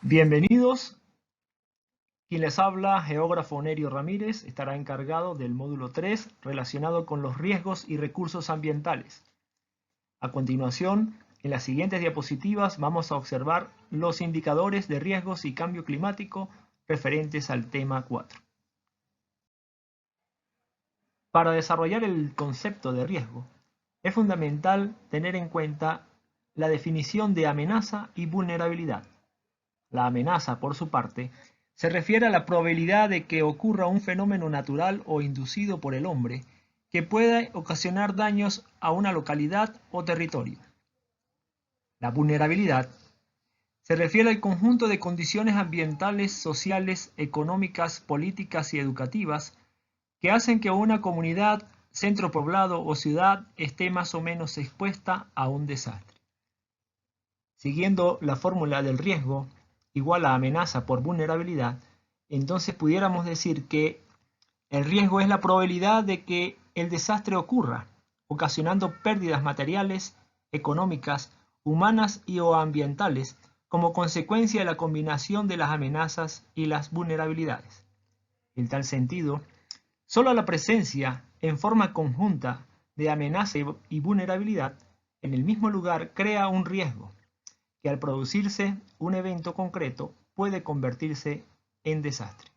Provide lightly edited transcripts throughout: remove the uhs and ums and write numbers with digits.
Bienvenidos. Quien les habla, geógrafo Nerio Ramírez, estará encargado del módulo 3 relacionado con los riesgos y recursos ambientales. A continuación, en las siguientes diapositivas vamos a observar los indicadores de riesgos y cambio climático referentes al tema 4. Para desarrollar el concepto de riesgo, es fundamental tener en cuenta la definición de amenaza y vulnerabilidad. La amenaza, por su parte, se refiere a la probabilidad de que ocurra un fenómeno natural o inducido por el hombre que pueda ocasionar daños a una localidad o territorio. La vulnerabilidad se refiere al conjunto de condiciones ambientales, sociales, económicas, políticas y educativas que hacen que una comunidad, centro poblado o ciudad esté más o menos expuesta a un desastre. Siguiendo la fórmula del riesgo igual a amenaza por vulnerabilidad, entonces pudiéramos decir que el riesgo es la probabilidad de que el desastre ocurra, ocasionando pérdidas materiales, económicas, humanas y o ambientales como consecuencia de la combinación de las amenazas y las vulnerabilidades. En tal sentido, solo la presencia en forma conjunta de amenaza y vulnerabilidad en el mismo lugar crea un riesgo, que al producirse un evento concreto puede convertirse en desastre.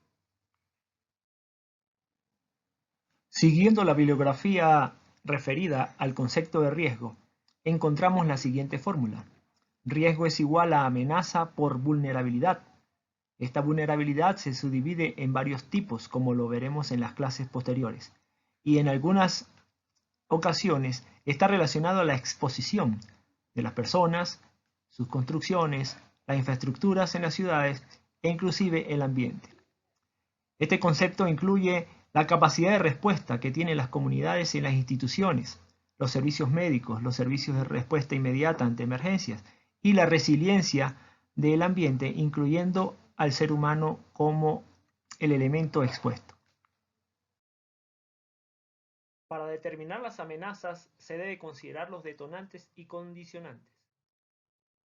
Siguiendo la bibliografía referida al concepto de riesgo, encontramos la siguiente fórmula. Riesgo es igual a amenaza por vulnerabilidad. Esta vulnerabilidad se subdivide en varios tipos, como lo veremos en las clases posteriores, y en algunas ocasiones está relacionado a la exposición de las personas, sus construcciones, las infraestructuras en las ciudades e inclusive el ambiente. Este concepto incluye la capacidad de respuesta que tienen las comunidades y las instituciones, los servicios médicos, los servicios de respuesta inmediata ante emergencias y la resiliencia del ambiente, incluyendo al ser humano como el elemento expuesto. Para determinar las amenazas se debe considerar los detonantes y condicionantes.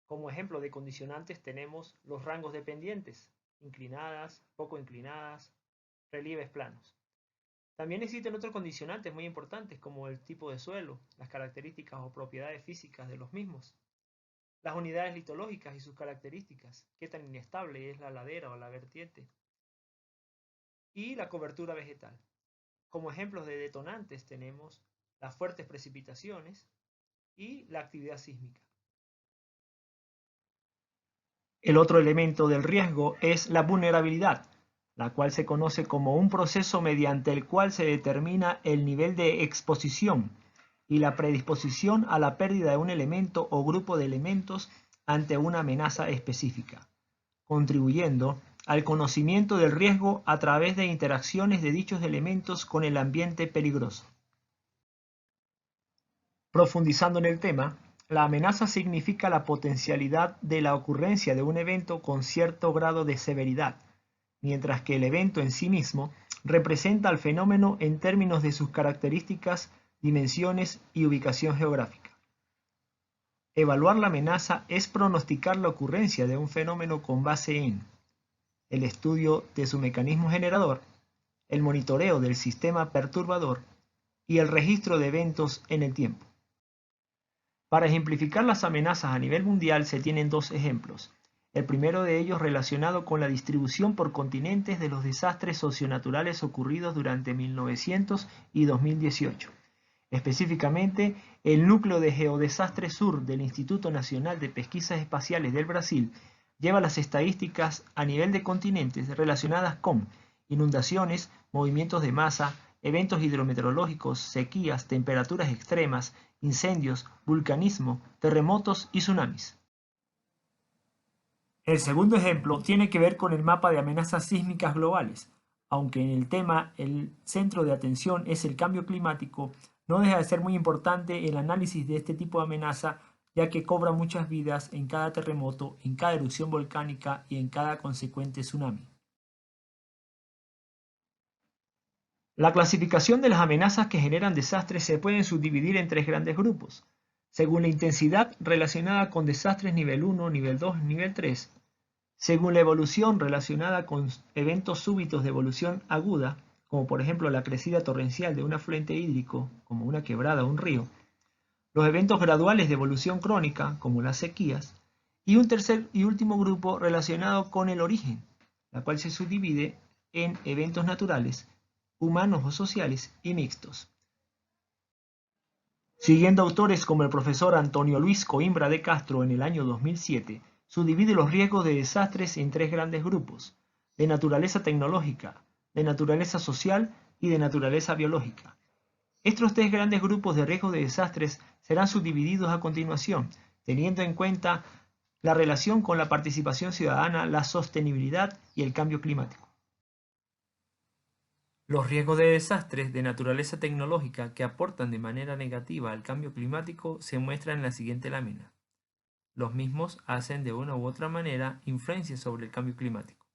Como ejemplo de condicionantes tenemos los rangos de pendientes, inclinadas, poco inclinadas, relieves planos. También existen otros condicionantes muy importantes como el tipo de suelo, las características o propiedades físicas de los mismos, las unidades litológicas y sus características, qué tan inestable es la ladera o la vertiente, y la cobertura vegetal. Como ejemplos de detonantes tenemos las fuertes precipitaciones y la actividad sísmica. El otro elemento del riesgo es la vulnerabilidad, la cual se conoce como un proceso mediante el cual se determina el nivel de exposición y la predisposición a la pérdida de un elemento o grupo de elementos ante una amenaza específica, contribuyendo al conocimiento del riesgo a través de interacciones de dichos elementos con el ambiente peligroso. Profundizando en el tema, la amenaza significa la potencialidad de la ocurrencia de un evento con cierto grado de severidad, mientras que el evento en sí mismo representa al fenómeno en términos de sus características, dimensiones y ubicación geográfica. Evaluar la amenaza es pronosticar la ocurrencia de un fenómeno con base en el estudio de su mecanismo generador, el monitoreo del sistema perturbador y el registro de eventos en el tiempo. Para ejemplificar las amenazas a nivel mundial se tienen dos ejemplos. El primero de ellos relacionado con la distribución por continentes de los desastres socionaturales ocurridos durante 1900 y 2018. Específicamente, el Núcleo de Geodesastres Sur del Instituto Nacional de Pesquisas Espaciales del Brasil lleva las estadísticas a nivel de continentes relacionadas con inundaciones, movimientos de masa, eventos hidrometeorológicos, sequías, temperaturas extremas, incendios, vulcanismo, terremotos y tsunamis. El segundo ejemplo tiene que ver con el mapa de amenazas sísmicas globales. Aunque en el tema el centro de atención es el cambio climático, no deja de ser muy importante el análisis de este tipo de amenaza, ya que cobra muchas vidas en cada terremoto, en cada erupción volcánica y en cada consecuente tsunami. La clasificación de las amenazas que generan desastres se pueden subdividir en tres grandes grupos, según la intensidad relacionada con desastres nivel 1, nivel 2 y nivel 3. Según la evolución relacionada con eventos súbitos de evolución aguda, como por ejemplo la crecida torrencial de un afluente hídrico, como una quebrada o un río, los eventos graduales de evolución crónica, como las sequías, y un tercer y último grupo relacionado con el origen, la cual se subdivide en eventos naturales, humanos o sociales y mixtos. Siguiendo autores como el profesor Antonio Luis Coimbra de Castro en el año 2007, subdivide los riesgos de desastres en tres grandes grupos: de naturaleza tecnológica, de naturaleza social y de naturaleza biológica. Estos tres grandes grupos de riesgos de desastres serán subdivididos a continuación, teniendo en cuenta la relación con la participación ciudadana, la sostenibilidad y el cambio climático. Los riesgos de desastres de naturaleza tecnológica que aportan de manera negativa al cambio climático se muestran en la siguiente lámina. Los mismos hacen de una u otra manera influencia sobre el cambio climático.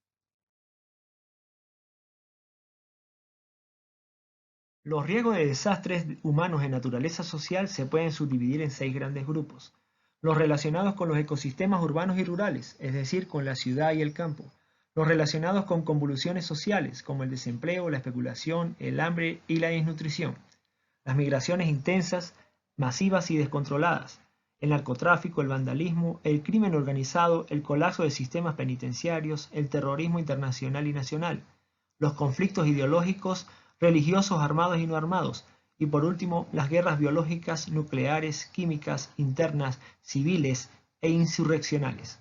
Los riesgos de desastres humanos de naturaleza social se pueden subdividir en 6 grandes grupos. Los relacionados con los ecosistemas urbanos y rurales, es decir, con la ciudad y el campo. Los relacionados con convulsiones sociales, como el desempleo, la especulación, el hambre y la desnutrición. Las migraciones intensas, masivas y descontroladas. El narcotráfico, el vandalismo, el crimen organizado, el colapso de sistemas penitenciarios, el terrorismo internacional y nacional. Los conflictos ideológicos, religiosos armados y no armados, y por último las guerras biológicas, nucleares, químicas, internas, civiles e insurreccionales.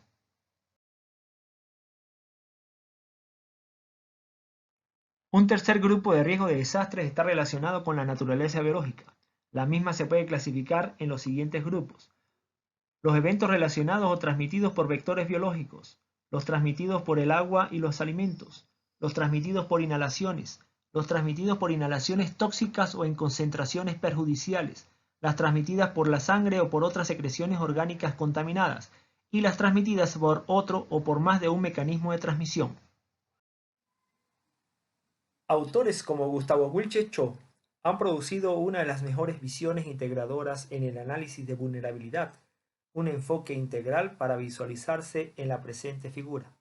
Un tercer grupo de riesgo de desastres está relacionado con la naturaleza biológica. La misma se puede clasificar en los siguientes grupos: los eventos relacionados o transmitidos por vectores biológicos, los transmitidos por el agua y los alimentos, los transmitidos por inhalaciones, los transmitidos por inhalaciones tóxicas o en concentraciones perjudiciales, las transmitidas por la sangre o por otras secreciones orgánicas contaminadas, y las transmitidas por otro o por más de un mecanismo de transmisión. Autores como Gustavo Wilche-Cho han producido una de las mejores visiones integradoras en el análisis de vulnerabilidad, un enfoque integral para visualizarse en la presente figura,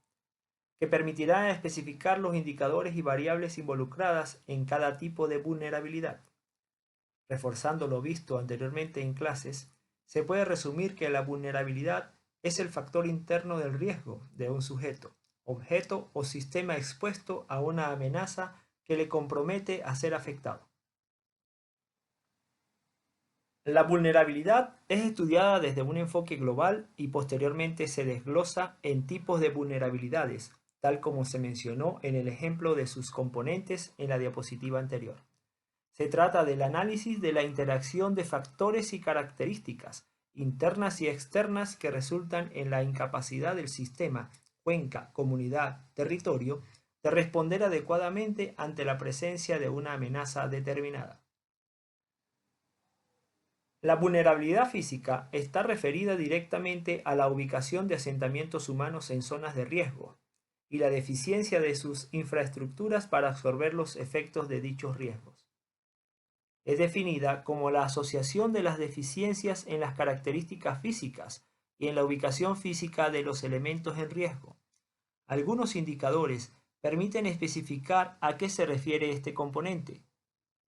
que permitirá especificar los indicadores y variables involucradas en cada tipo de vulnerabilidad. Reforzando lo visto anteriormente en clases, se puede resumir que la vulnerabilidad es el factor interno del riesgo de un sujeto, objeto o sistema expuesto a una amenaza que le compromete a ser afectado. La vulnerabilidad es estudiada desde un enfoque global y posteriormente se desglosa en tipos de vulnerabilidades, tal como se mencionó en el ejemplo de sus componentes en la diapositiva anterior. Se trata del análisis de la interacción de factores y características internas y externas que resultan en la incapacidad del sistema, cuenca, comunidad, territorio, de responder adecuadamente ante la presencia de una amenaza determinada. La vulnerabilidad física está referida directamente a la ubicación de asentamientos humanos en zonas de riesgo y la deficiencia de sus infraestructuras para absorber los efectos de dichos riesgos. Es definida como la asociación de las deficiencias en las características físicas y en la ubicación física de los elementos en riesgo. Algunos indicadores permiten especificar a qué se refiere este componente.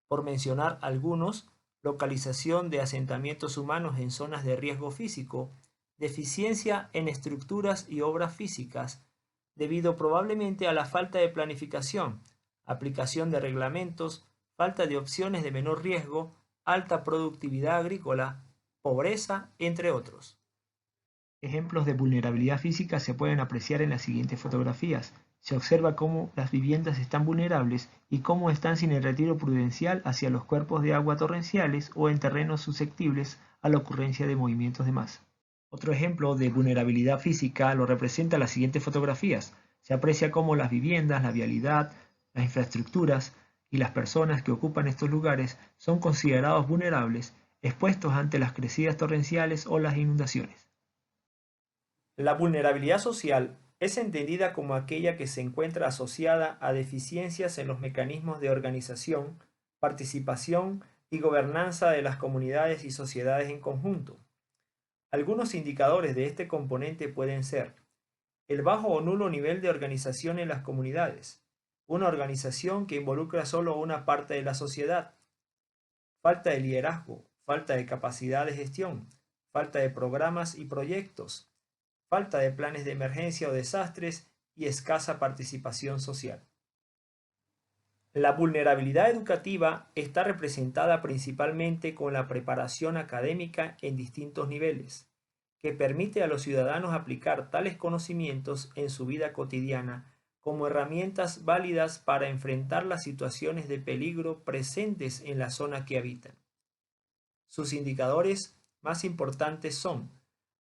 Por mencionar algunos: localización de asentamientos humanos en zonas de riesgo físico, deficiencia en estructuras y obras físicas, debido probablemente a la falta de planificación, aplicación de reglamentos, falta de opciones de menor riesgo, alta productividad agrícola, pobreza, entre otros. Ejemplos de vulnerabilidad física se pueden apreciar en las siguientes fotografías. Se observa cómo las viviendas están vulnerables y cómo están sin el retiro prudencial hacia los cuerpos de agua torrenciales o en terrenos susceptibles a la ocurrencia de movimientos de masa. Otro ejemplo de vulnerabilidad física lo representa las siguientes fotografías. Se aprecia cómo las viviendas, la vialidad, las infraestructuras y las personas que ocupan estos lugares son considerados vulnerables, expuestos ante las crecidas torrenciales o las inundaciones. La vulnerabilidad social es entendida como aquella que se encuentra asociada a deficiencias en los mecanismos de organización, participación y gobernanza de las comunidades y sociedades en conjunto. Algunos indicadores de este componente pueden ser el bajo o nulo nivel de organización en las comunidades, una organización que involucra solo una parte de la sociedad, falta de liderazgo, falta de capacidad de gestión, falta de programas y proyectos, falta de planes de emergencia o desastres y escasa participación social. La vulnerabilidad educativa está representada principalmente con la preparación académica en distintos niveles, que permite a los ciudadanos aplicar tales conocimientos en su vida cotidiana como herramientas válidas para enfrentar las situaciones de peligro presentes en la zona que habitan. Sus indicadores más importantes son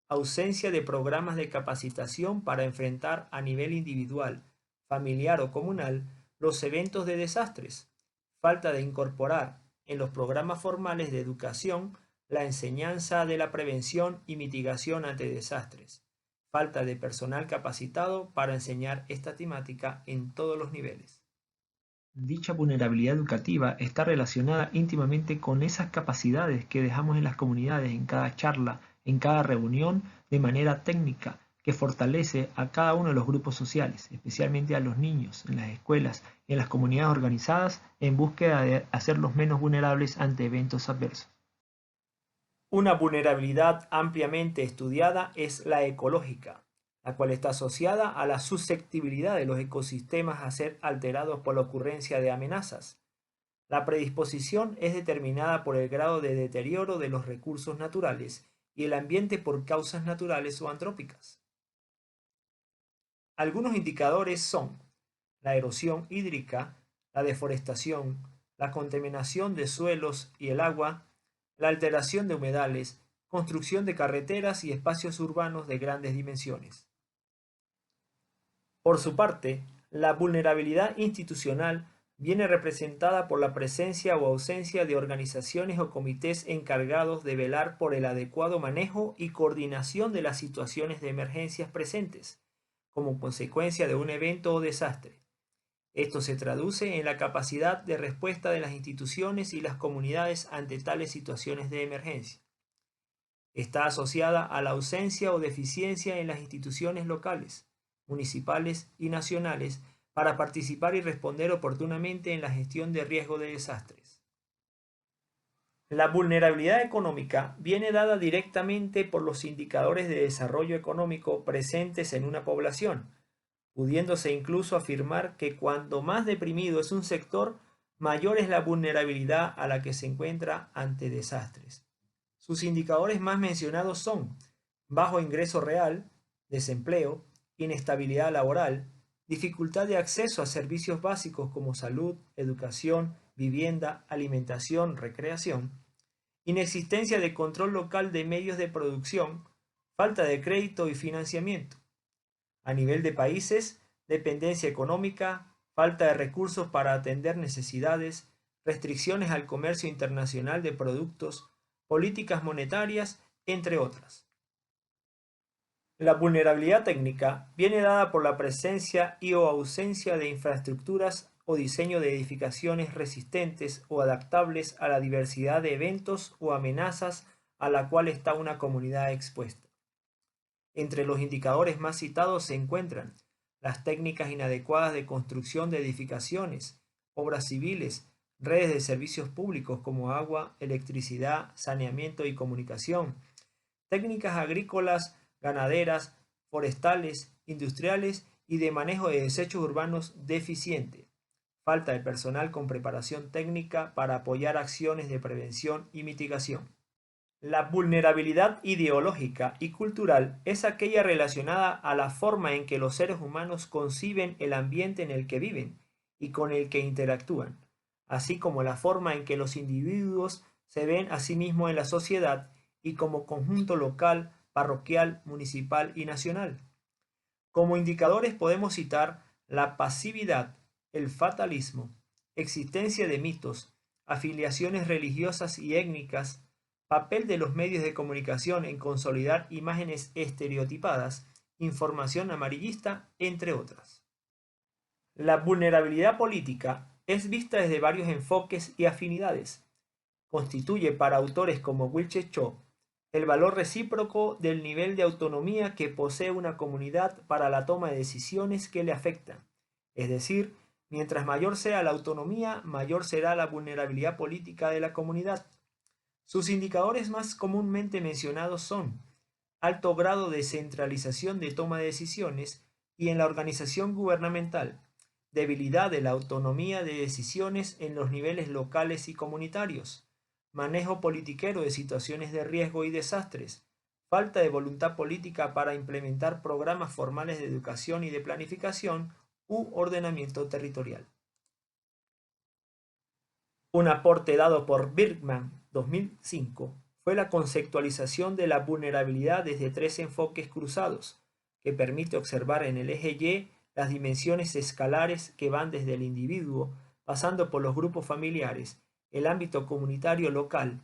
ausencia de programas de capacitación para enfrentar a nivel individual, familiar o comunal los eventos de desastres, falta de incorporar en los programas formales de educación la enseñanza de la prevención y mitigación ante desastres, falta de personal capacitado para enseñar esta temática en todos los niveles. Dicha vulnerabilidad educativa está relacionada íntimamente con esas capacidades que dejamos en las comunidades, en cada charla, en cada reunión, de manera técnica, que fortalece a cada uno de los grupos sociales, especialmente a los niños, en las escuelas, en las comunidades organizadas, en búsqueda de hacerlos menos vulnerables ante eventos adversos. Una vulnerabilidad ampliamente estudiada es la ecológica, la cual está asociada a la susceptibilidad de los ecosistemas a ser alterados por la ocurrencia de amenazas. La predisposición es determinada por el grado de deterioro de los recursos naturales y el ambiente por causas naturales o antrópicas. Algunos indicadores son la erosión hídrica, la deforestación, la contaminación de suelos y el agua, la alteración de humedales, construcción de carreteras y espacios urbanos de grandes dimensiones. Por su parte, la vulnerabilidad institucional viene representada por la presencia o ausencia de organizaciones o comités encargados de velar por el adecuado manejo y coordinación de las situaciones de emergencias presentes, como consecuencia de un evento o desastre. Esto se traduce en la capacidad de respuesta de las instituciones y las comunidades ante tales situaciones de emergencia. Está asociada a la ausencia o deficiencia en las instituciones locales, municipales y nacionales para participar y responder oportunamente en la gestión de riesgo de desastres. La vulnerabilidad económica viene dada directamente por los indicadores de desarrollo económico presentes en una población, pudiéndose incluso afirmar que cuanto más deprimido es un sector, mayor es la vulnerabilidad a la que se encuentra ante desastres. Sus indicadores más mencionados son bajo ingreso real, desempleo, inestabilidad laboral, dificultad de acceso a servicios básicos como salud, educación, vivienda, alimentación, recreación, inexistencia de control local de medios de producción, falta de crédito y financiamiento. A nivel de países, dependencia económica, falta de recursos para atender necesidades, restricciones al comercio internacional de productos, políticas monetarias, entre otras. La vulnerabilidad técnica viene dada por la presencia y o ausencia de infraestructuras o diseño de edificaciones resistentes o adaptables a la diversidad de eventos o amenazas a la cual está una comunidad expuesta. Entre los indicadores más citados se encuentran las técnicas inadecuadas de construcción de edificaciones, obras civiles, redes de servicios públicos como agua, electricidad, saneamiento y comunicación, técnicas agrícolas, ganaderas, forestales, industriales y de manejo de desechos urbanos deficiente, falta de personal con preparación técnica para apoyar acciones de prevención y mitigación. La vulnerabilidad ideológica y cultural es aquella relacionada a la forma en que los seres humanos conciben el ambiente en el que viven y con el que interactúan, así como la forma en que los individuos se ven a sí mismos en la sociedad y como conjunto local, parroquial, municipal y nacional. Como indicadores podemos citar la pasividad, el fatalismo, existencia de mitos, afiliaciones religiosas y étnicas, papel de los medios de comunicación en consolidar imágenes estereotipadas, información amarillista, entre otras. La vulnerabilidad política es vista desde varios enfoques y afinidades. Constituye para autores como Wilche Cho El valor recíproco del nivel de autonomía que posee una comunidad para la toma de decisiones que le afectan. Es decir, mientras mayor sea la autonomía, mayor será la vulnerabilidad política de la comunidad. Sus indicadores más comúnmente mencionados son alto grado de centralización de toma de decisiones y en la organización gubernamental, debilidad de la autonomía de decisiones en los niveles locales y comunitarios, manejo politiquero de situaciones de riesgo y desastres, falta de voluntad política para implementar programas formales de educación y de planificación u ordenamiento territorial. Un aporte dado por Birkman 2005 fue la conceptualización de la vulnerabilidad desde tres enfoques cruzados, que permite observar en el eje Y las dimensiones escalares que van desde el individuo, pasando por los grupos familiares, el ámbito comunitario local,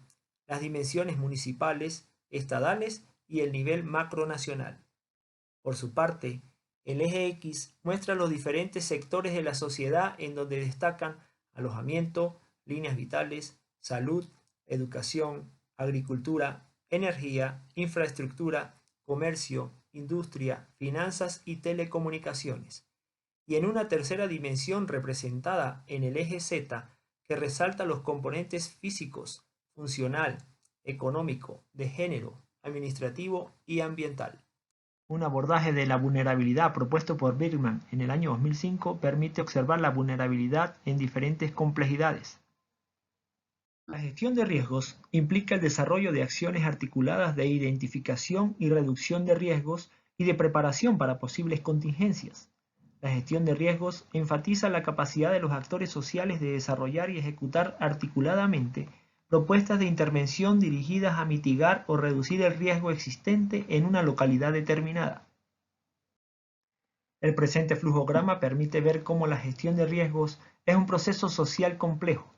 las dimensiones municipales, estadales y el nivel macronacional. Por su parte, el eje X muestra los diferentes sectores de la sociedad en donde destacan alojamiento, líneas vitales, salud, educación, agricultura, energía, infraestructura, comercio, industria, finanzas y telecomunicaciones. Y en una tercera dimensión representada en el eje Z, que resalta los componentes físicos, funcional, económico, de género, administrativo y ambiental. Un abordaje de la vulnerabilidad propuesto por Birkman en el año 2005 permite observar la vulnerabilidad en diferentes complejidades. La gestión de riesgos implica el desarrollo de acciones articuladas de identificación y reducción de riesgos y de preparación para posibles contingencias. La gestión de riesgos enfatiza la capacidad de los actores sociales de desarrollar y ejecutar articuladamente propuestas de intervención dirigidas a mitigar o reducir el riesgo existente en una localidad determinada. El presente flujograma permite ver cómo la gestión de riesgos es un proceso social complejo,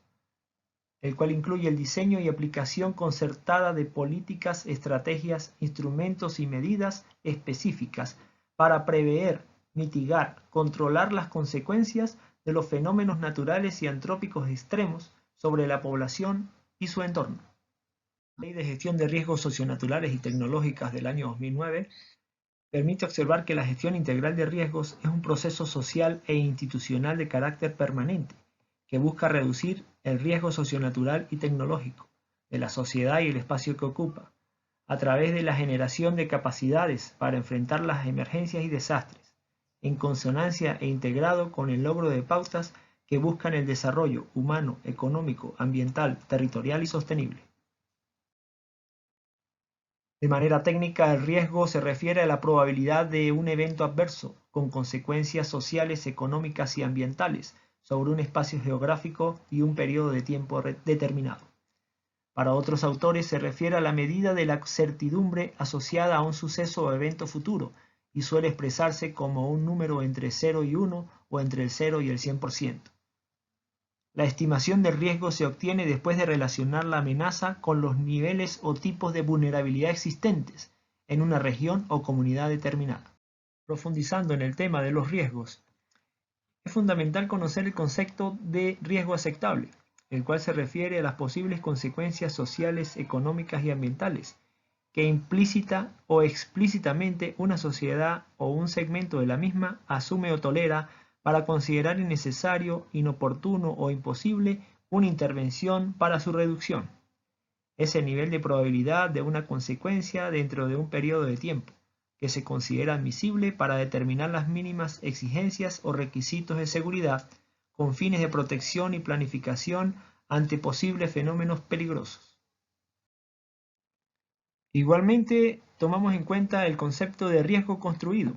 el cual incluye el diseño y aplicación concertada de políticas, estrategias, instrumentos y medidas específicas para prever, mitigar, controlar las consecuencias de los fenómenos naturales y antrópicos extremos sobre la población y su entorno. La Ley de Gestión de Riesgos Socionaturales y Tecnológicas del año 2009 permite observar que la gestión integral de riesgos es un proceso social e institucional de carácter permanente, que busca reducir el riesgo socionatural y tecnológico de la sociedad y el espacio que ocupa, a través de la generación de capacidades para enfrentar las emergencias y desastres, en consonancia e integrado con el logro de pautas que buscan el desarrollo humano, económico, ambiental, territorial y sostenible. De manera técnica, el riesgo se refiere a la probabilidad de un evento adverso, con consecuencias sociales, económicas y ambientales, sobre un espacio geográfico y un periodo de tiempo determinado. Para otros autores se refiere a la medida de la certidumbre asociada a un suceso o evento futuro y suele expresarse como un número entre 0 y 1 o entre el 0 y el 100%. La estimación del riesgo se obtiene después de relacionar la amenaza con los niveles o tipos de vulnerabilidad existentes en una región o comunidad determinada. Profundizando en el tema de los riesgos, es fundamental conocer el concepto de riesgo aceptable, el cual se refiere a las posibles consecuencias sociales, económicas y ambientales que implícita o explícitamente una sociedad o un segmento de la misma asume o tolera para considerar innecesario, inoportuno o imposible una intervención para su reducción. Es el nivel de probabilidad de una consecuencia dentro de un periodo de tiempo, que se considera admisible para determinar las mínimas exigencias o requisitos de seguridad con fines de protección y planificación ante posibles fenómenos peligrosos. Igualmente, tomamos en cuenta el concepto de riesgo construido,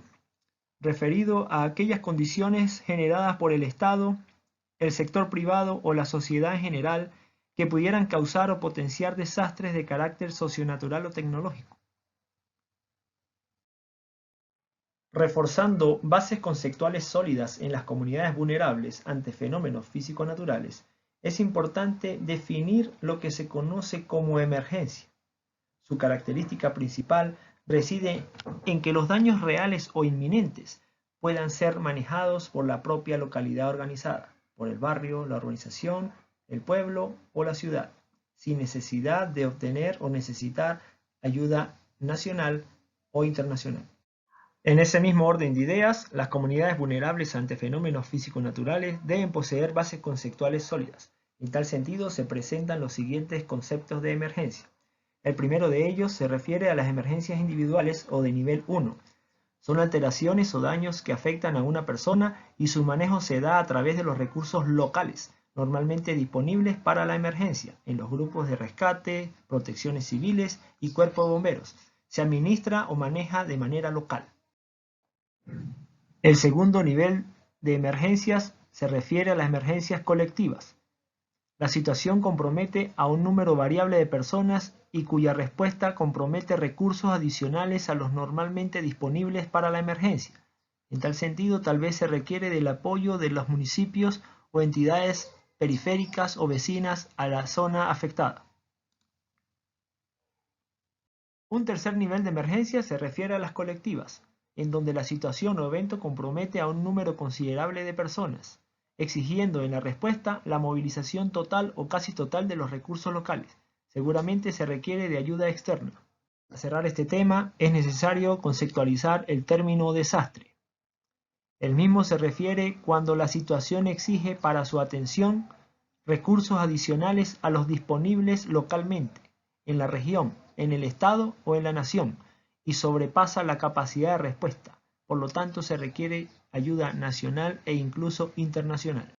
referido a aquellas condiciones generadas por el Estado, el sector privado o la sociedad en general que pudieran causar o potenciar desastres de carácter socionatural o tecnológico. Reforzando bases conceptuales sólidas en las comunidades vulnerables ante fenómenos físico-naturales, es importante definir lo que se conoce como emergencia. Su característica principal reside en que los daños reales o inminentes puedan ser manejados por la propia localidad organizada, por el barrio, la urbanización, el pueblo o la ciudad, sin necesidad de obtener o necesitar ayuda nacional o internacional. En ese mismo orden de ideas, las comunidades vulnerables ante fenómenos físico-naturales deben poseer bases conceptuales sólidas. En tal sentido, se presentan los siguientes conceptos de emergencia. El primero de ellos se refiere a las emergencias individuales o de nivel 1. Son alteraciones o daños que afectan a una persona y su manejo se da a través de los recursos locales, normalmente disponibles para la emergencia, en los grupos de rescate, protecciones civiles y cuerpos de bomberos. Se administra o maneja de manera local. El segundo nivel de emergencias se refiere a las emergencias colectivas. La situación compromete a un número variable de personas y cuya respuesta compromete recursos adicionales a los normalmente disponibles para la emergencia. En tal sentido, tal vez se requiere del apoyo de los municipios o entidades periféricas o vecinas a la zona afectada. Un tercer nivel de emergencia se refiere a las colectivas, en donde la situación o evento compromete a un número considerable de personas, exigiendo en la respuesta la movilización total o casi total de los recursos locales. Seguramente se requiere de ayuda externa. Para cerrar este tema, es necesario conceptualizar el término desastre. El mismo se refiere cuando la situación exige para su atención recursos adicionales a los disponibles localmente, en la región, en el Estado o en la nación, y sobrepasa la capacidad de respuesta. Por lo tanto, se requiere ayuda nacional e incluso internacional.